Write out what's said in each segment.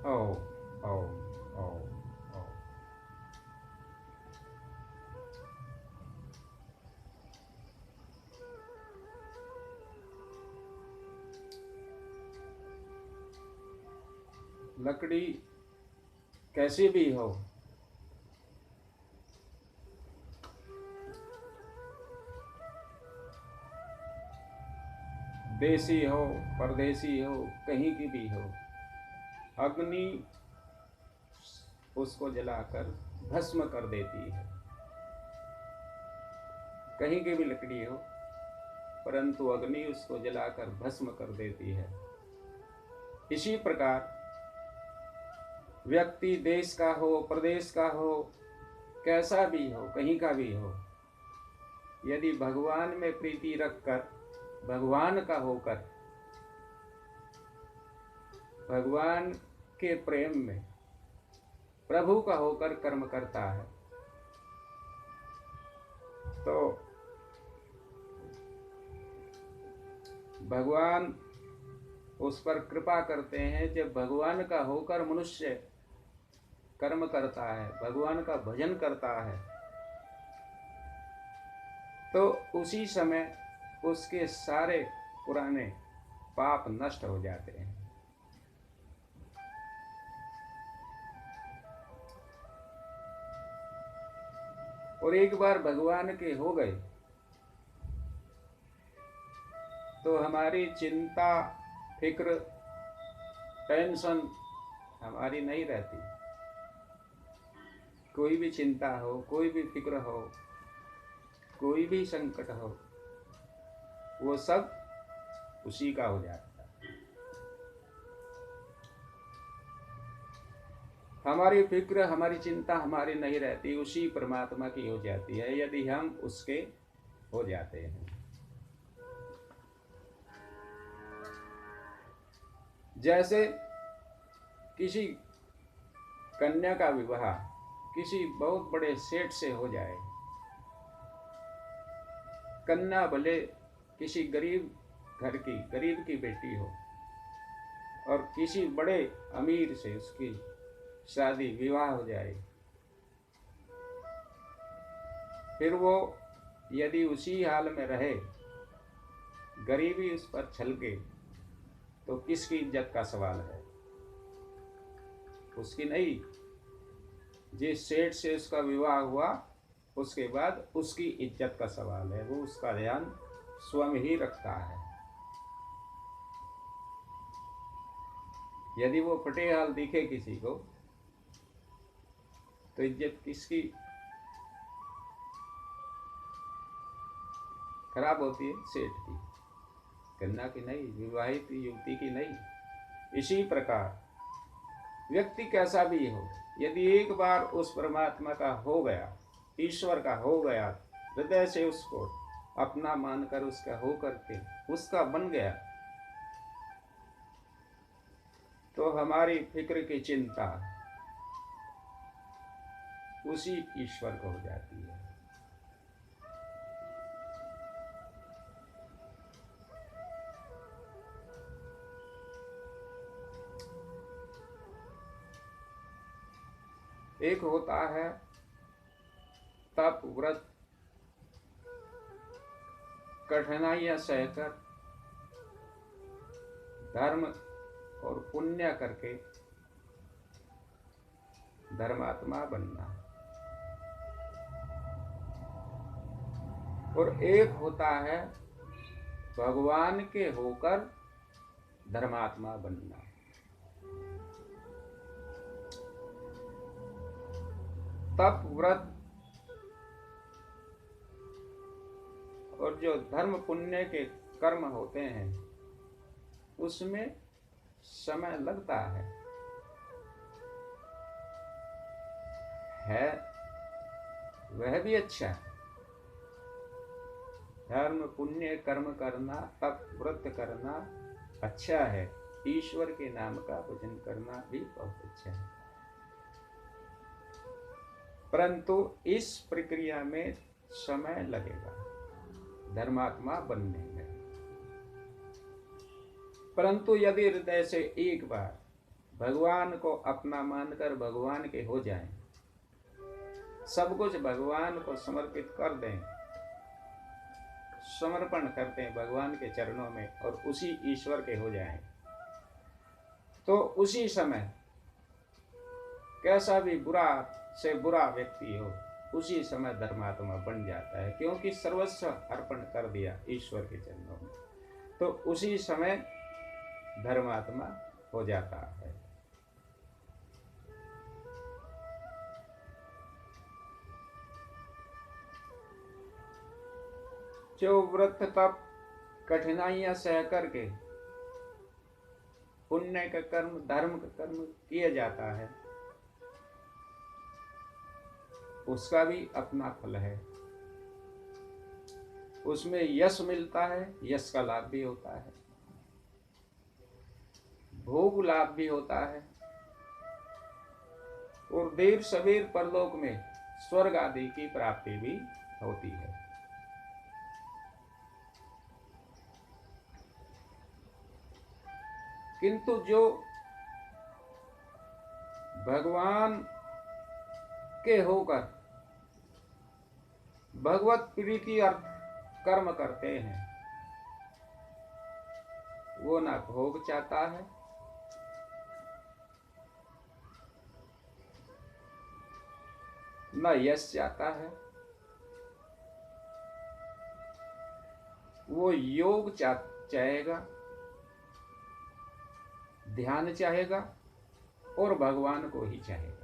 ओ ओ ओ ओ। लकड़ी कैसी भी हो, देसी हो परदेसी हो कहीं की भी हो, अग्नि उसको जलाकर भस्म कर देती है। कहीं की भी लकड़ी हो परंतु अग्नि उसको जलाकर भस्म कर देती है। इसी प्रकार व्यक्ति देश का हो प्रदेश का हो कैसा भी हो कहीं का भी हो, यदि भगवान में प्रीति रखकर भगवान का होकर भगवान के प्रेम में प्रभु का होकर कर्म करता है तो भगवान उस पर कृपा करते हैं। जब भगवान का होकर मनुष्य कर्म करता है भगवान का भजन करता है तो उसी समय उसके सारे पुराने पाप नष्ट हो जाते हैं। और एक बार भगवान के हो गए तो हमारी चिंता फिक्र टेंशन हमारी नहीं रहती। कोई भी चिंता हो कोई भी फिक्र हो कोई भी संकट हो वो सब उसी का हो जाता है। हमारी फिक्र हमारी चिंता हमारी नहीं रहती, उसी परमात्मा की हो जाती है यदि हम उसके हो जाते हैं। जैसे किसी कन्या का विवाह किसी बहुत बड़े सेठ से हो जाए, कन्या भले किसी गरीब घर की गरीब की बेटी हो और किसी बड़े अमीर से उसकी शादी विवाह हो जाए, फिर वो यदि उसी हाल में रहे गरीबी उस पर छलके तो किसकी इज्जत का सवाल है? उसकी नहीं। जिस सेठ से उसका विवाह हुआ उसके बाद उसकी इज्जत का सवाल है, वो उसका ध्यान स्वयं ही रखता है। यदि वो फटे हाल दिखे किसी को तो इज्जत किसकी खराब होती है? सेठ की, कन्या की नहीं, विवाहित युवती की नहीं। इसी प्रकार व्यक्ति कैसा भी हो यदि एक बार उस परमात्मा का हो गया ईश्वर का हो गया हृदय से उसको अपना मानकर उसका हो करके उसका बन गया तो हमारी फिक्र की चिंता उसी ईश्वर को हो जाती है। एक होता है तप व्रत कठिनाइयां सहकर धर्म और पुण्य करके धर्मात्मा बनना, और एक होता है भगवान के होकर धर्मात्मा बनना। तप व्रत और जो धर्म पुण्य के कर्म होते हैं उसमें समय लगता है वह भी अच्छा है। धर्म पुण्य कर्म करना तप व्रत करना अच्छा है, ईश्वर के नाम का भजन करना भी बहुत अच्छा है, परंतु इस प्रक्रिया में समय लगेगा धर्मात्मा बनने में। परंतु यदि हृदय से एक बार भगवान को अपना मानकर भगवान के हो जाएं, सब कुछ भगवान को समर्पित कर दें, समर्पण करते हैं भगवान के चरणों में और उसी ईश्वर के हो जाएं, तो उसी समय कैसा भी बुरा से बुरा व्यक्ति हो उसी समय धर्मात्मा बन जाता है, क्योंकि सर्वस्व अर्पण कर दिया ईश्वर के चरणों में, तो उसी समय धर्मात्मा हो जाता है। जो व्रत तप कठिनाइयां सह करके पुण्य का कर्म धर्म का कर्म किया जाता है, उसका भी अपना फल है, उसमें यश मिलता है, यश का लाभ भी होता है, भोग लाभ भी होता है, और देर सवेर परलोक में स्वर्ग आदि की प्राप्ति भी होती है। किंतु जो भगवान के होकर भगवत प्रीति अर्थ कर्म करते हैं, वो ना भोग चाहता है, न यश चाहता है, वो योग चाहेगा, ध्यान चाहेगा और भगवान को ही चाहेगा,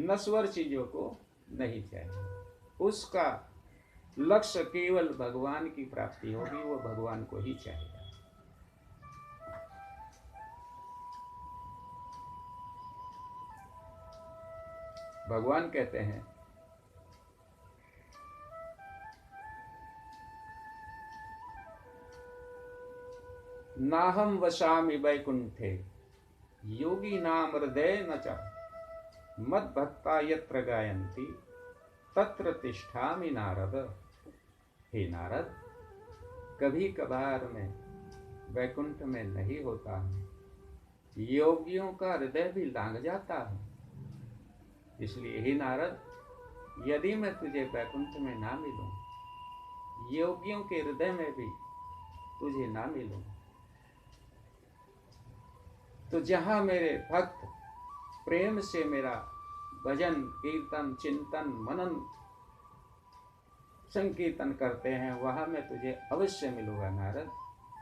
नश्वर चीजों को नहीं चाहेगा। उसका लक्ष्य केवल भगवान की प्राप्ति होगी, वो भगवान को ही चाहेगा। भगवान कहते हैं नाहम वशामि वैकुंठे योगी नाम हृदय न च मद भक्ता यत्र गायन्ति तत्र तिष्ठामि नारद। हे नारद, कभी कभार मैं वैकुंठ में नहीं होता हूँ, योगियों का हृदय भी लांघ जाता है, इसलिए हे नारद, यदि मैं तुझे वैकुंठ में ना मिलूं, योगियों के हृदय में भी तुझे ना मिलूं, तो जहां मेरे भक्त प्रेम से मेरा भजन कीर्तन चिंतन मनन संकीर्तन करते हैं, वहां मैं तुझे अवश्य मिलूंगा नारद,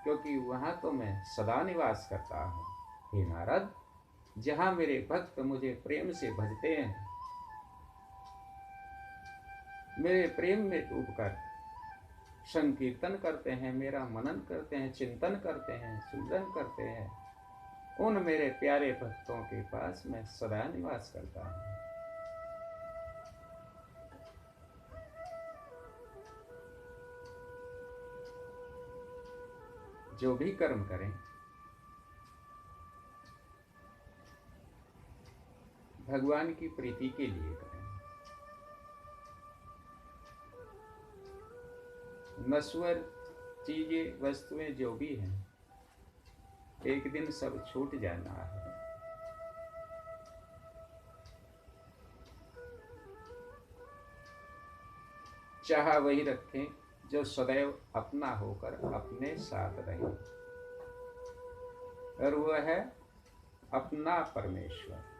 क्योंकि वहां तो मैं सदा निवास करता हूं। हे नारद, जहां मेरे भक्त मुझे प्रेम से भजते हैं, मेरे प्रेम में डूबकर संकीर्तन करते हैं, मेरा मनन करते हैं, चिंतन करते हैं, सुमिरन करते हैं, उन मेरे प्यारे भक्तों के पास मैं सदा निवास करता हूं। जो भी कर्म करें भगवान की प्रीति के लिए करें। नश्वर चीजें वस्तुएं जो भी हैं, एक दिन सब छूट जाना है। चाह वही रखें जो सदैव अपना होकर अपने साथ रहे, और वह है अपना परमेश्वर।